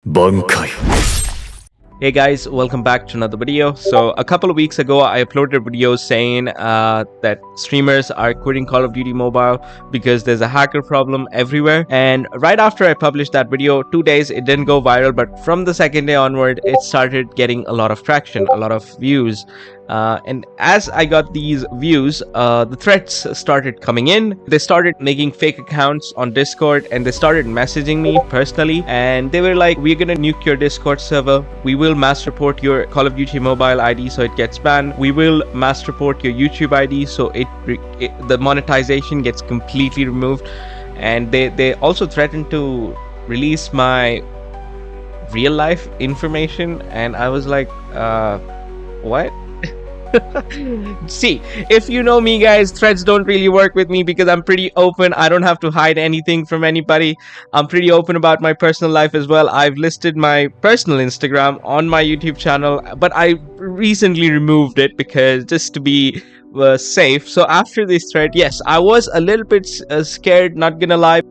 挽回。 Hey guys, welcome back to another video. So a couple of weeks ago I uploaded a video saying that streamers are quitting Call of Duty Mobile because there's a hacker problem everywhere, and right after I published that video, 2 days it didn't go viral, but from the second day onward it started getting a lot of traction, a lot of views. And as I got these views, the threats started coming in. They started making fake accounts on Discord and they started messaging me personally, and they were like, we're gonna nuke your Discord server, we will mass report your Call of Duty Mobile ID so it gets banned, we will mass report your YouTube ID so the monetization gets completely removed, and they also threatened to release my real life information. And I was like, what? See, if you know me guys, threats don't really work with me because I'm pretty open. I don't have to hide anything from anybody. I'm pretty open about my personal life as well. I've listed my personal Instagram on my YouTube channel, but I recently removed it because just to be safe. So after this threat, yes, I was a little bit scared, not gonna lie.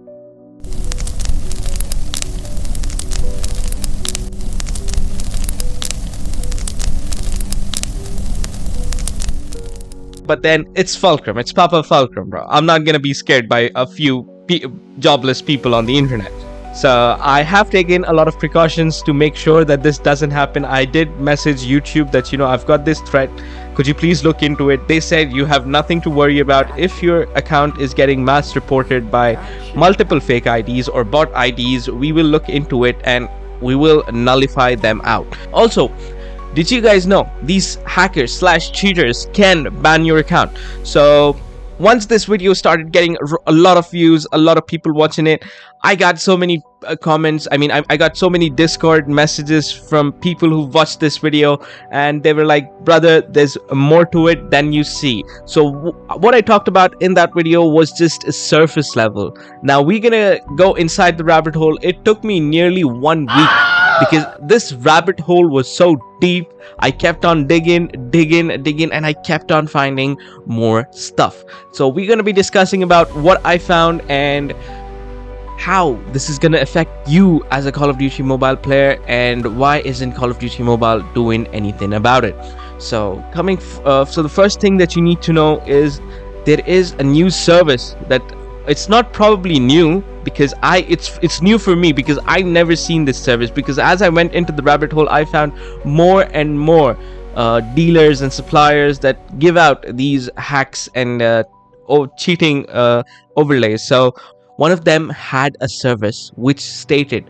But then it's Fulcrum, it's Papa Fulcrum, bro. I'm not gonna be scared by a few jobless people on the internet. So I have taken a lot of precautions to make sure that this doesn't happen. I did message YouTube that, you know, I've got this threat, could you please look into it? They said you have nothing to worry about. If your account is getting mass reported by multiple fake IDs or bot IDs, we will look into it and we will nullify them out. Also, did you guys know these hackers / cheaters can ban your account? So once this video started getting a lot of views, a lot of people watching it, I got so many comments. I mean, I got so many Discord messages from people who watched this video, and they were like, brother, there's more to it than you see. So what I talked about in that video was just a surface level. Now we're gonna go inside the rabbit hole. It took me nearly 1 week because this rabbit hole was so deep. I kept on digging, and I kept on finding more stuff. So we're going to be discussing about what I found and how this is going to affect you as a Call of Duty Mobile player, and why isn't Call of Duty Mobile doing anything about it. So so the first thing that you need to know is there is a new service that it's not probably new because it's new for me because I've never seen this service, because as I went into the rabbit hole I found more and more dealers and suppliers that give out these hacks and cheating overlays. So one of them had a service which stated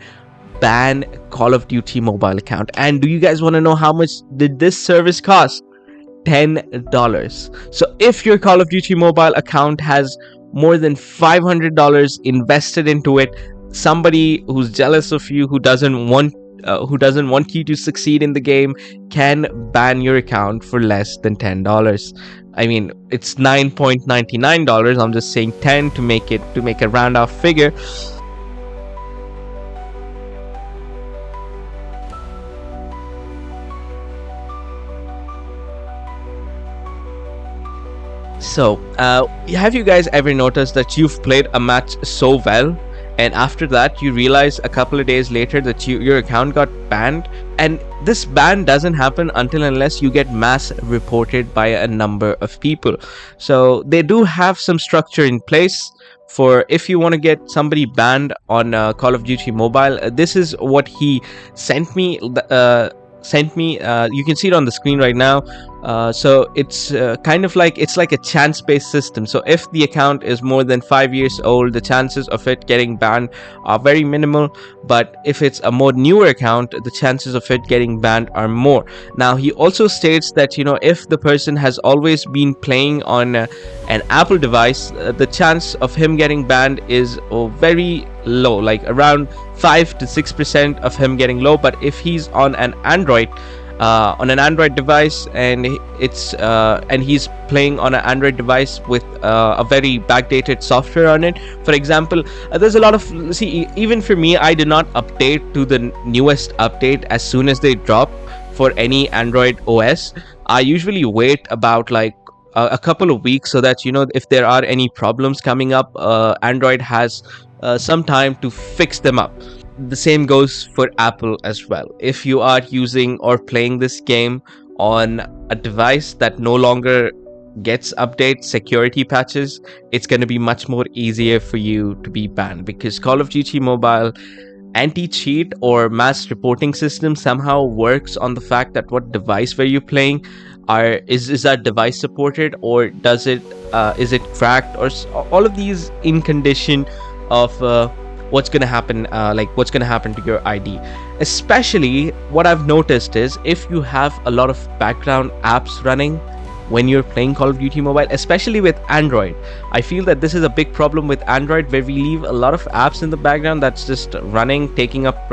ban Call of Duty Mobile account. And do you guys want to know how much did this service cost? $10. So if your Call of Duty Mobile account has more than $500 invested into it, somebody who's jealous of you, who doesn't want you to succeed in the game, can ban your account for less than $10. I mean, it's $9.99. I'm just saying 10 to make a round off figure. So, have you guys ever noticed that you've played a match so well, and after that you realize a couple of days later that your account got banned? And this ban doesn't happen unless you get mass reported by a number of people. So they do have some structure in place for if you want to get somebody banned on Call of Duty Mobile. This is what he sent me. You can see it on the screen right now. So it's kind of like, it's like a chance-based system. So if the account is more than 5 years old, the chances of it getting banned are very minimal. But if it's a more newer account, the chances of it getting banned are more. Now he also states that, you know, if the person has always been playing on an Apple device, the chance of him getting banned is very low, like around 5 to 6% of him getting low. But if he's on an Android device and he's playing on an Android device with a very backdated software on it, for example, there's a lot of, even for me, I did not update to the newest update as soon as they drop for any Android OS. I usually wait about like a couple of weeks so that, you know, if there are any problems coming up, Android has some time to fix them up. the same goes for Apple as well. If you are using or playing this game on a device that no longer gets updates, security patches, it's going to be much more easier for you to be banned, because Call of Duty Mobile anti-cheat or mass reporting system somehow works on the fact that what device were you playing, is that device supported, or does it is it cracked, or all of these in condition of what's gonna happen, like what's gonna happen to your ID. Especially what I've noticed is if you have a lot of background apps running when you're playing Call of Duty Mobile, especially with Android. I feel that this is a big problem with Android, where we leave a lot of apps in the background that's just running, taking up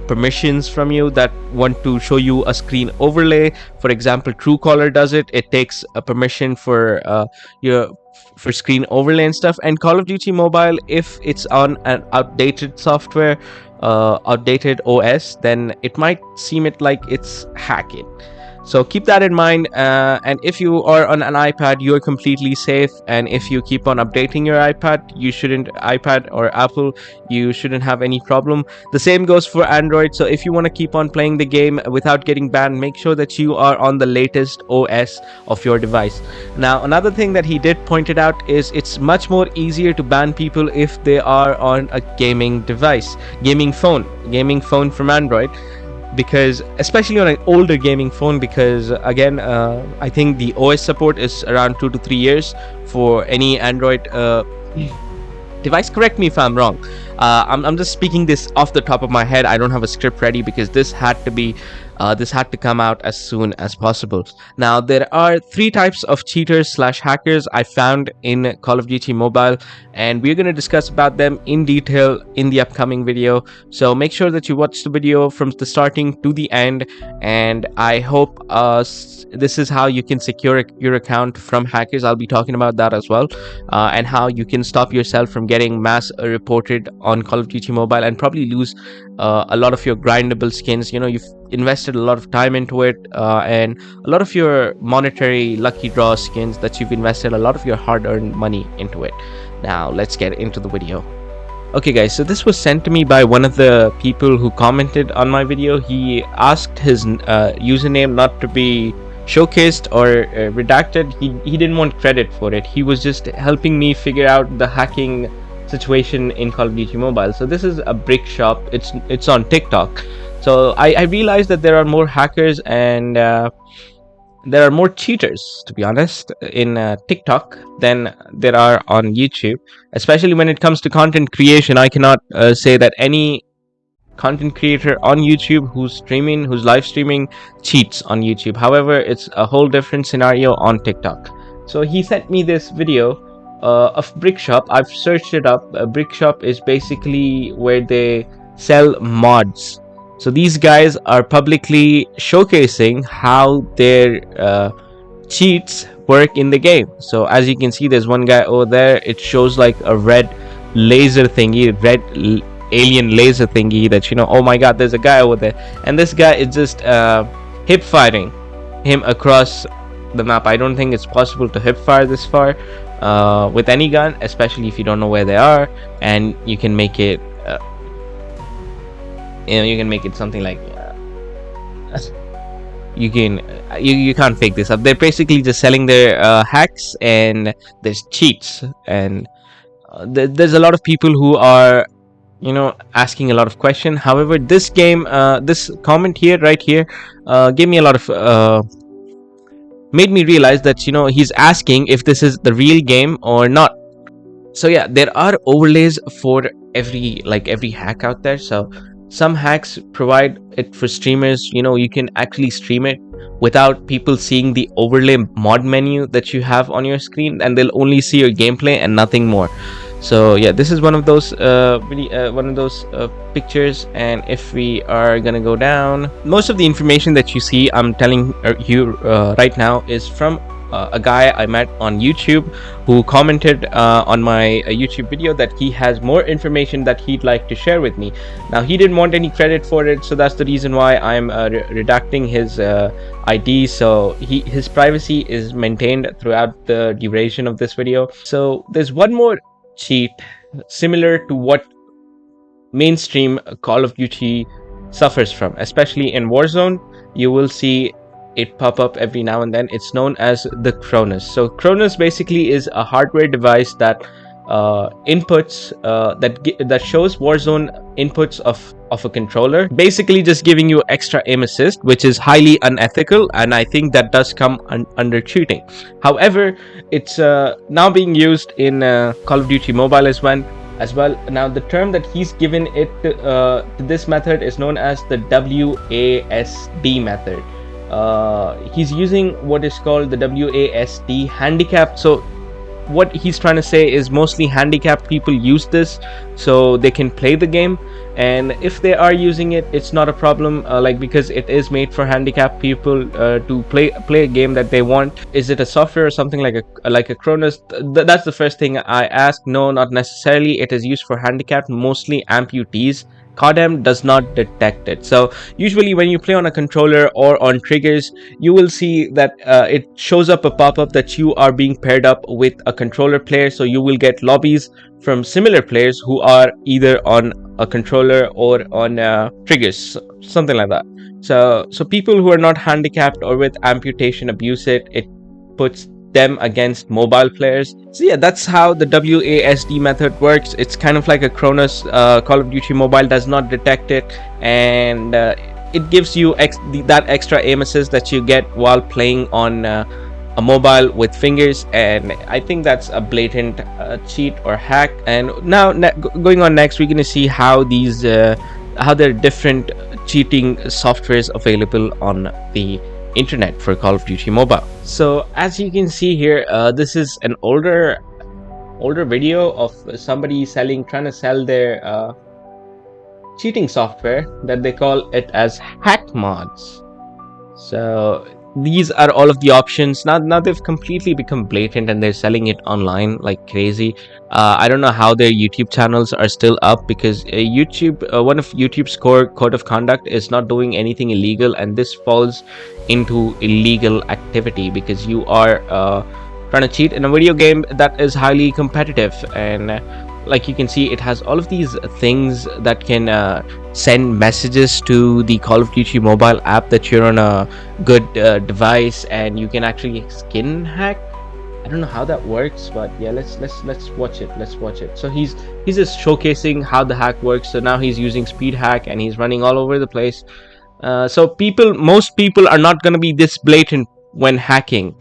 permissions from you, that want to show you a screen overlay. For example, Truecaller does it. It takes a permission for your for screen overlay and stuff. And Call of Duty Mobile, if it's on an outdated software, outdated OS, then it might seem it like it's hacking. So keep that in mind, and if you are on an iPad, you are completely safe. And if you keep on updating your iPad or Apple, you shouldn't have any problem. The same goes for Android. So if you want to keep on playing the game without getting banned, make sure that you are on the latest OS of your device. Now, another thing that he did pointed out is it's much more easier to ban people if they are on a gaming device, gaming phone from Android, because especially on an older gaming phone, because again, I think the OS support is around 2 to 3 years for any Android device. Correct me if I'm wrong. I'm just speaking this off the top of my head. I don't have a script ready, because this had to come out as soon as possible. Now, there are 3 types of cheaters / hackers I found in Call of Duty Mobile, and we're going to discuss about them in detail in the upcoming video. So make sure that you watch the video from the starting to the end, and I hope this is how you can secure your account from hackers. I'll be talking about that as well, and how you can stop yourself from getting mass reported on Call of Duty Mobile and probably lose a lot of your grindable skins. You know, you've invested a lot of time into it, and a lot of your monetary lucky draw skins that you've invested a lot of your hard-earned money into it. Now let's get into the video. Okay guys, so this was sent to me by one of the people who commented on my video. He asked his username not to be showcased or redacted. He didn't want credit for it. He was just helping me figure out the hacking situation in Call of Duty Mobile. So this is a brick shop. It's on TikTok. So I realized that there are more hackers and there are more cheaters, to be honest, in TikTok than there are on YouTube. Especially when it comes to content creation, I cannot say that any content creator on YouTube who's live streaming cheats on YouTube. However, it's a whole different scenario on TikTok. So he sent me this video of brick shop. I've searched it up. A brick shop is basically where they sell mods. So these guys are publicly showcasing how their cheats work in the game. So as you can see, there's one guy over there. It shows like a red laser thingy, alien laser thingy that, you know, oh my god, there's a guy over there. And this guy is just hip firing him across the map. I don't think it's possible to hip fire this far with any gun, especially if you don't know where they are. And you can make it you can make it something like you can't fake this up. They're basically just selling their hacks, and there's cheats, and there's a lot of people who are, you know, asking a lot of questions. However, this game, this comment here, right here, gave me a lot of made me realize that, you know, he's asking if this is the real game or not. So yeah, there are overlays for every hack out there. So some hacks provide it for streamers. You know, you can actually stream it without people seeing the overlay mod menu that you have on your screen, and they'll only see your gameplay and nothing more. So yeah, this is one of those pictures. And if we are gonna go down, most of the information that you see, I'm telling you right now, is from a guy I met on YouTube who commented on my YouTube video that he has more information that he'd like to share with me. Now, he didn't want any credit for it, so that's the reason why I'm redacting his ID. So his privacy is maintained throughout the duration of this video. So there's one more cheat similar to what mainstream Call of Duty suffers from, especially in Warzone. You will see it pop up every now and then. It's known as the Cronus. So Cronus basically is a hardware device that inputs that shows Warzone inputs of a controller, basically just giving you extra aim assist, which is highly unethical, and I think that does come under cheating. However, it's now being used in Call of Duty Mobile as well. Now the term that he's given it to this method is known as the WASD method. He's using what is called the WASD handicap. So what he's trying to say is mostly handicapped people use this so they can play the game, and if they are using it, it's not a problem, like, because it is made for handicapped people to play a game that they want. Is it a software or something like a Cronus? That's the first thing I ask. No, not necessarily. It is used for handicapped, mostly amputees. CODM does not detect it. So usually when you play on a controller or on triggers, you will see that it shows up a pop-up that you are being paired up with a controller player. So you will get lobbies from similar players who are either on a controller or on triggers, something like that. So people who are not handicapped or with amputation abuse it. It puts them against mobile players. So yeah, that's how the WASD method works. It's kind of like a Cronus. Call of Duty Mobile does not detect it, and it gives you that extra aim assist that you get while playing on a mobile with fingers, and I think that's a blatant cheat or hack. And now going on next, we're going to see how these how there are different cheating softwares available on the internet for Call of Duty Mobile. So as you can see here, this is an older video of somebody trying to sell their cheating software that they call it as hack mods. So these are all of the options. Now they've completely become blatant and they're selling it online like crazy. I don't know how their YouTube channels are still up, because one of YouTube's core code of conduct is not doing anything illegal, and this falls into illegal activity because you are trying to cheat in a video game that is highly competitive. And like you can see, it has all of these things that can send messages to the Call of Duty Mobile app that you're on a good device, and you can actually skin hack. I don't know how that works, but yeah, let's watch it. So he's just showcasing how the hack works. So now he's using speed hack and he's running all over the place. So most people are not going to be this blatant when hacking.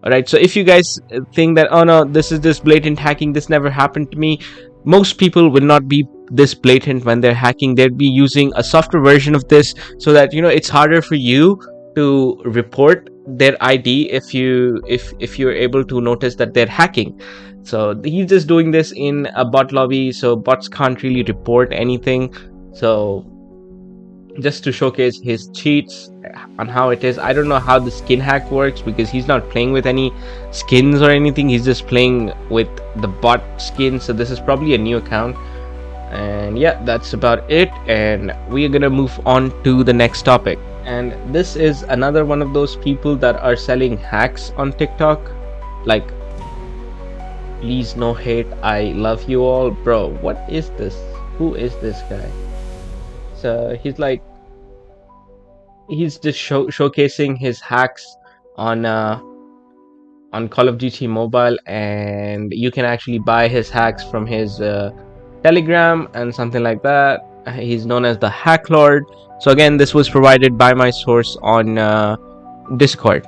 Alright, so if you guys think that, oh no, this is this blatant hacking, this never happened to me, most people will not be this blatant when they're hacking. They'll be using a softer version of this so that, you know, it's harder for you to report their ID if you're able to notice that they're hacking. So he's just doing this in a bot lobby, so bots can't really report anything. So just to showcase his cheats on how it is. I don't know how the skin hack works because he's not playing with any skins or anything. He's just playing with the bot skin. So this is probably a new account. And yeah, that's about it. And we are gonna move on to the next topic. And this is another one of those people that are selling hacks on TikTok. Like, please, no hate. I love you all. Bro, what is this? Who is this guy? So he's just showcasing his hacks on Call of Duty Mobile, and you can actually buy his hacks from his Telegram and something like that. He's known as the Hack Lord. So again, this was provided by my source on Discord.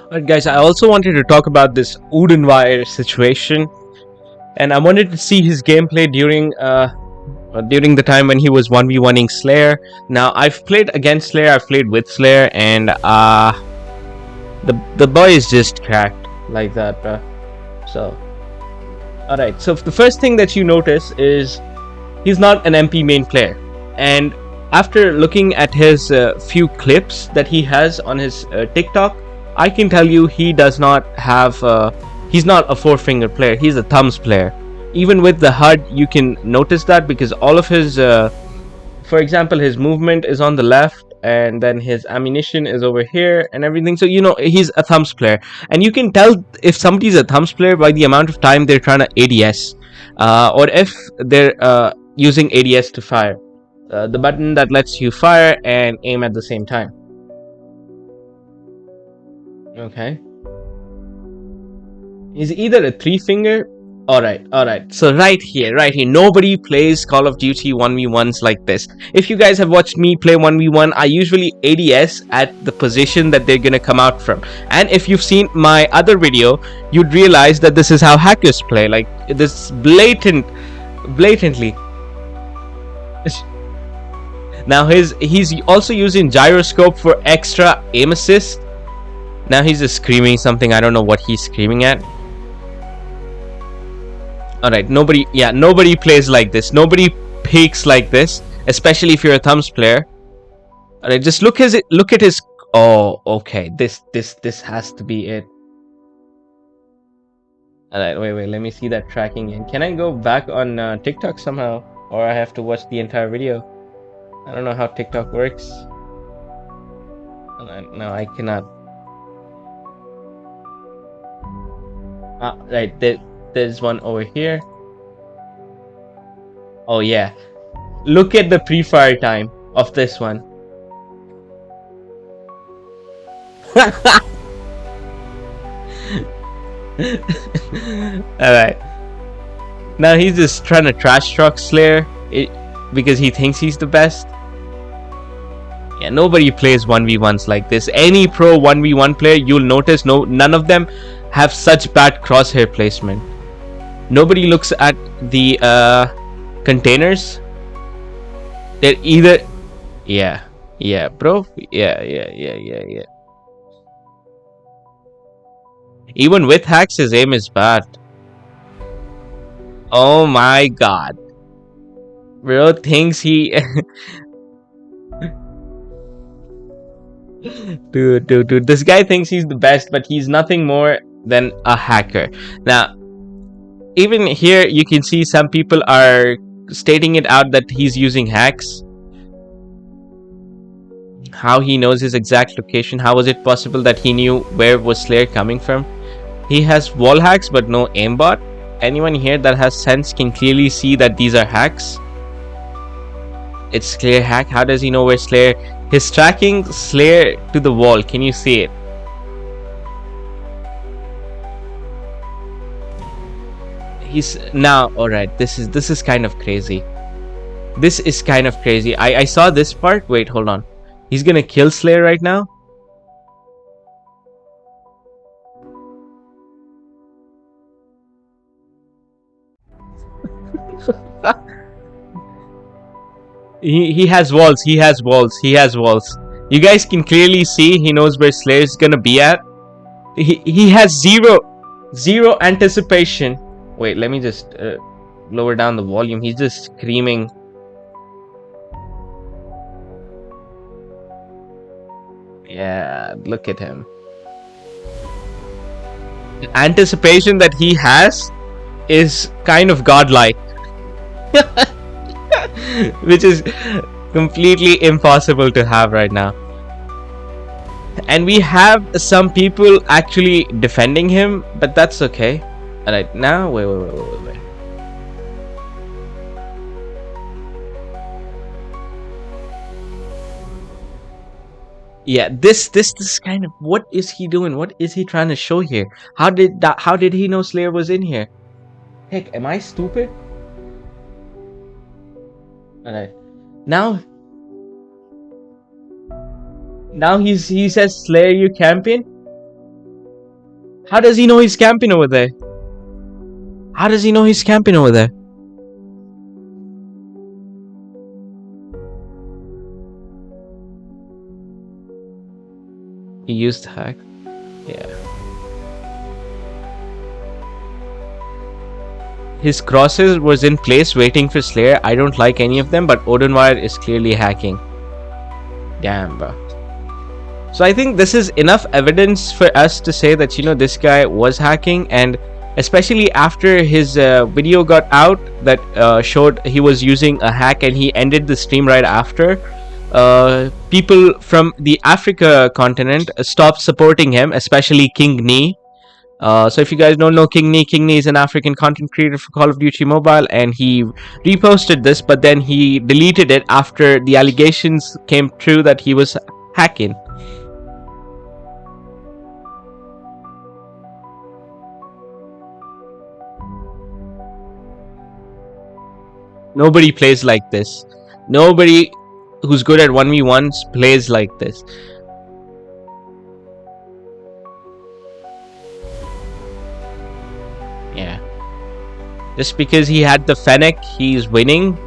Alright guys, I also wanted to talk about this Udunwire situation, and I wanted to see his gameplay during the time when he was 1v1ing Slayer. Now I've played against Slayer, I've played with Slayer, and the boy is just cracked like that, bruh. So alright, so the first thing that you notice is he's not an MP main player, and after looking at his few clips that he has on his TikTok, I can tell you he does not have he's not a four-finger player, he's a thumbs player. Even with the HUD, you can notice that, because all of his for example, his movement is on the left, and then his ammunition is over here and everything. So you know he's a thumbs player, and you can tell if somebody's a thumbs player by the amount of time they're trying to ADS. or if they're using ADS to fire, the button that lets you fire and aim at the same time. Okay. Is either a 3-finger. Alright. So right here, nobody plays Call of Duty 1v1s like this. If you guys have watched me play 1v1, I usually ADS at the position that they're gonna come out from. And if you've seen my other video, you'd realize that this is how hackers play. Like, this blatantly. Now he's also using gyroscope for extra aim assist. Now he's just screaming something. I don't know what he's screaming at. Alright, nobody plays like this. Nobody peeks like this, especially if you're a thumbs player. Alright, just look at his. Oh, okay. This has to be it. Alright, wait. Let me see that tracking in. Can I go back on TikTok somehow, or I have to watch the entire video? I don't know how TikTok works. No, I cannot. Right, there's one over here. Oh yeah, look at the pre-fire time of this one. Alright, now he's just trying to trash talk Slayer because he thinks he's the best. Yeah, nobody plays 1v1s like this. Any pro 1v1 player, you'll notice none of them have such bad crosshair placement. Nobody looks at the containers. They're either yeah bro, yeah. Even with hacks, his aim is bad. Oh my god, bro thinks he dude, this guy thinks he's the best, but he's nothing more than a hacker. Now, even here, you can see some people are stating it out that he's using hacks. How he knows his exact location? How was it possible that he knew where was Slayer coming from? He has wall hacks, but no aimbot. Anyone here that has sense can clearly see that these are hacks. It's clear hack. How does he know where Slayer? He's tracking Slayer to the wall. Can you see it? He's now alright. This is kind of crazy. This is kind of crazy. I saw this part. Wait, hold on. He's gonna kill Slayer right now. He has walls. He has walls. You guys can clearly see he knows where Slayer is gonna be at. He has zero anticipation. Wait, let me just lower down the volume. He's just screaming. Yeah, look at him. The anticipation that he has is kind of godlike. Which is completely impossible to have right now. And we have some people actually defending him, but that's okay. Alright, now wait. Yeah, this kind of, what is he doing? What is he trying to show here? How did he know Slayer was in here? Heck, am I stupid? Alright. Now he says, Slayer, you camping? How does he know he's camping over there? How does he know he's camping over there? He used hack. Yeah. His crosses was in place waiting for Slayer. I don't like any of them, but Odunwire is clearly hacking. Damn, bro. So I think this is enough evidence for us to say that, you know, this guy was hacking, and especially after his video got out that showed he was using a hack and he ended the stream right after, people from the Africa continent stopped supporting him, especially King Nee. So if you guys don't know King Nee is an African content creator for Call of Duty Mobile, and he reposted this, but then he deleted it after the allegations came true that he was hacking. Nobody plays like this. Nobody who's good at 1v1s plays like this. Yeah. Just because he had the Fennec, he's winning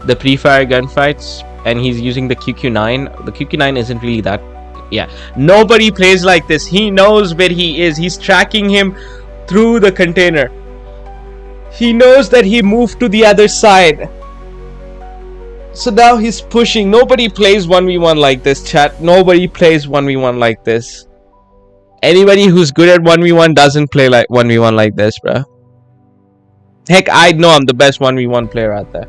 the pre-fire gunfights, and he's using the QQ9. The QQ9 isn't really that... Yeah. Nobody plays like this. He knows where he is. He's tracking him through the container. He knows that he moved to the other side. So now he's pushing. Nobody plays 1v1 like this, chat. Nobody plays 1v1 like this. Anybody who's good at 1v1 doesn't play like 1v1 like this, bro. Heck, I know I'm the best 1v1 player out there.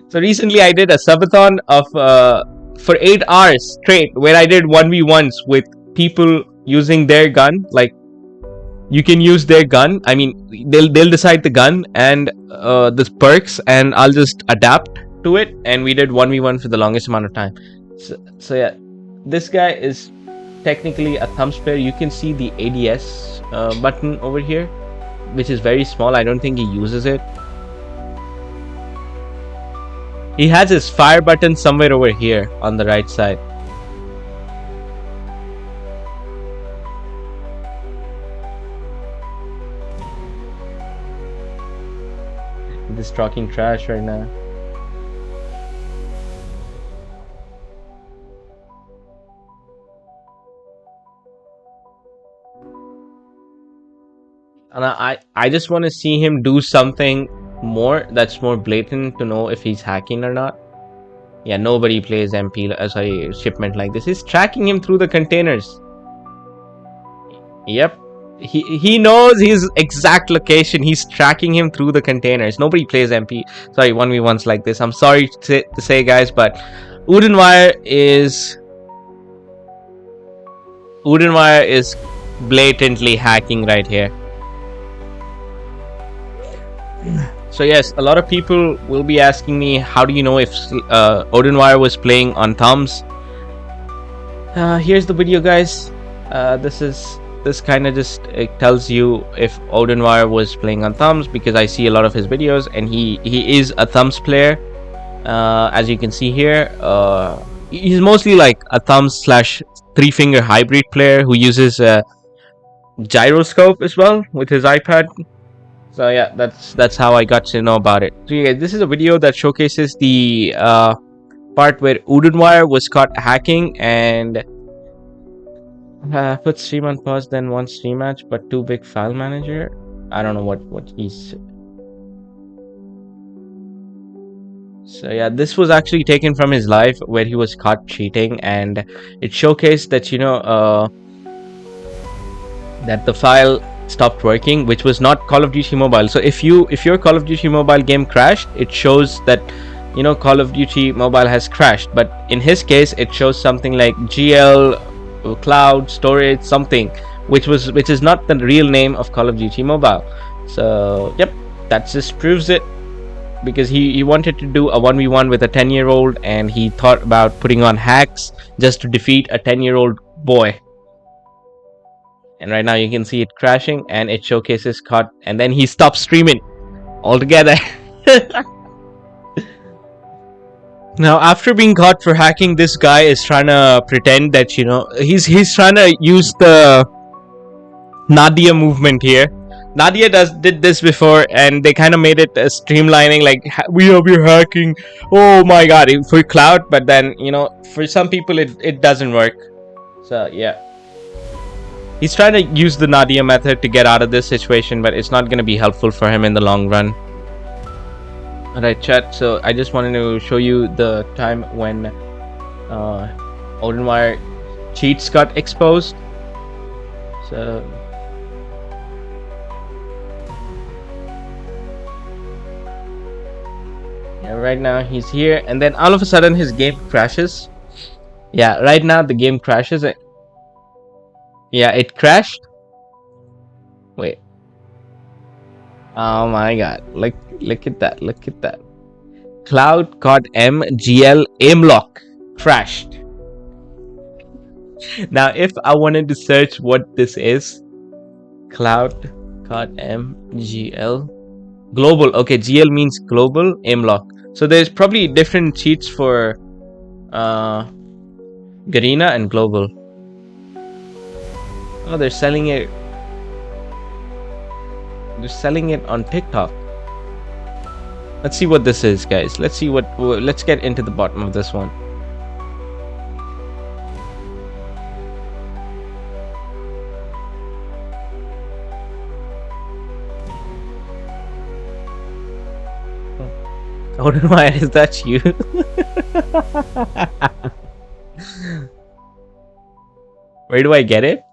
So recently I did a subathon of for 8 hours straight, where I did 1v1s with people using their gun. Like, you can use their gun. I mean, they'll decide the gun and the perks, and I'll just adapt to it. And we did 1v1 for the longest amount of time. So yeah, this guy is technically a thumbs player. You can see the ADS button over here, which is very small. I don't think he uses it. He has his fire button somewhere over here on the right side. Just talking trash right now. And I just want to see him do something more that's more blatant to know if he's hacking or not. Yeah, nobody plays MP, sorry, shipment like this. He's tracking him through the containers. Yep. He knows his exact location. He's tracking him through the containers. Nobody plays MP. Sorry, 1v1s like this. I'm sorry to say, guys, but Udunwire is blatantly hacking right here. So yes, a lot of people will be asking me, how do you know if Odunwire was playing on thumbs? Here's the video, guys. This kind of just tells you if Odunwire was playing on thumbs, because I see a lot of his videos, and he is a thumbs player. As you can see here, he's mostly like a thumbs / 3-finger hybrid player who uses a gyroscope as well with his iPad. So yeah, that's how I got to know about it. So yeah, this is a video that showcases the part where Udunwire was caught hacking and put stream on pause, then one stream match, but too big file manager. I don't know what he's... So yeah, this was actually taken from his live where he was caught cheating, and it showcased that, you know, that the file stopped working, which was not Call of Duty Mobile. So if your Call of Duty Mobile game crashed, it shows that, you know, Call of Duty Mobile has crashed. But in his case, it shows something like GL cloud storage something, which is not the real name of Call of Duty Mobile. So yep, that just proves it, because he wanted to do a 1v1 with a 10-year-old, and he thought about putting on hacks just to defeat a 10-year-old boy. And right now you can see it crashing, and it showcases COD, and then he stopped streaming altogether. Now, after being caught for hacking, this guy is trying to pretend that, you know, he's trying to use the Nadia movement here. Nadia did this before, and they kind of made it streamlining, like, we're hacking, oh my god, for cloud. But then, you know, for some people it doesn't work. So yeah, he's trying to use the Nadia method to get out of this situation, but it's not going to be helpful for him in the long run. Alright, chat, so I just wanted to show you the time when Odunwire cheats got exposed. So yeah, right now he's here, and then all of a sudden his game crashes. Yeah, right now the game crashes. Yeah, it crashed. Wait. Oh my god. Look at that. Look at that. Cloud CODM GL aimlock crashed. Now if I wanted to search what this is, Cloud CODM GL global. Okay, GL means global aimlock. So there's probably different cheats for Garena and global. Oh, they're selling it. They're selling it on TikTok. Let's see what this is, guys. Let's see what. Let's get into the bottom of this one. Odunwire, is that you? Where do I get it?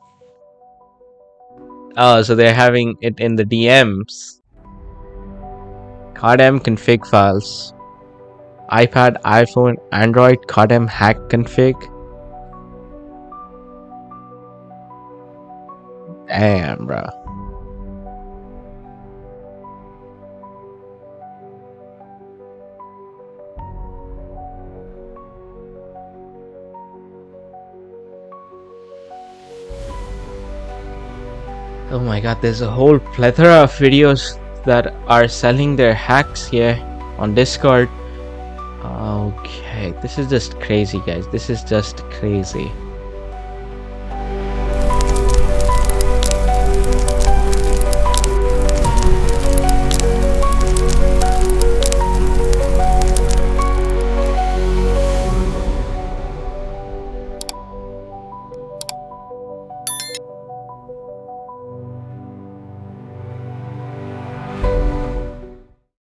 Oh, so they're having it in the DMs. CODM config files. iPad, iPhone, Android, CODM hack config. Damn, bro. Oh my god, there's a whole plethora of videos that are selling their hacks here on Discord. Okay, this is just crazy, guys. This is just crazy.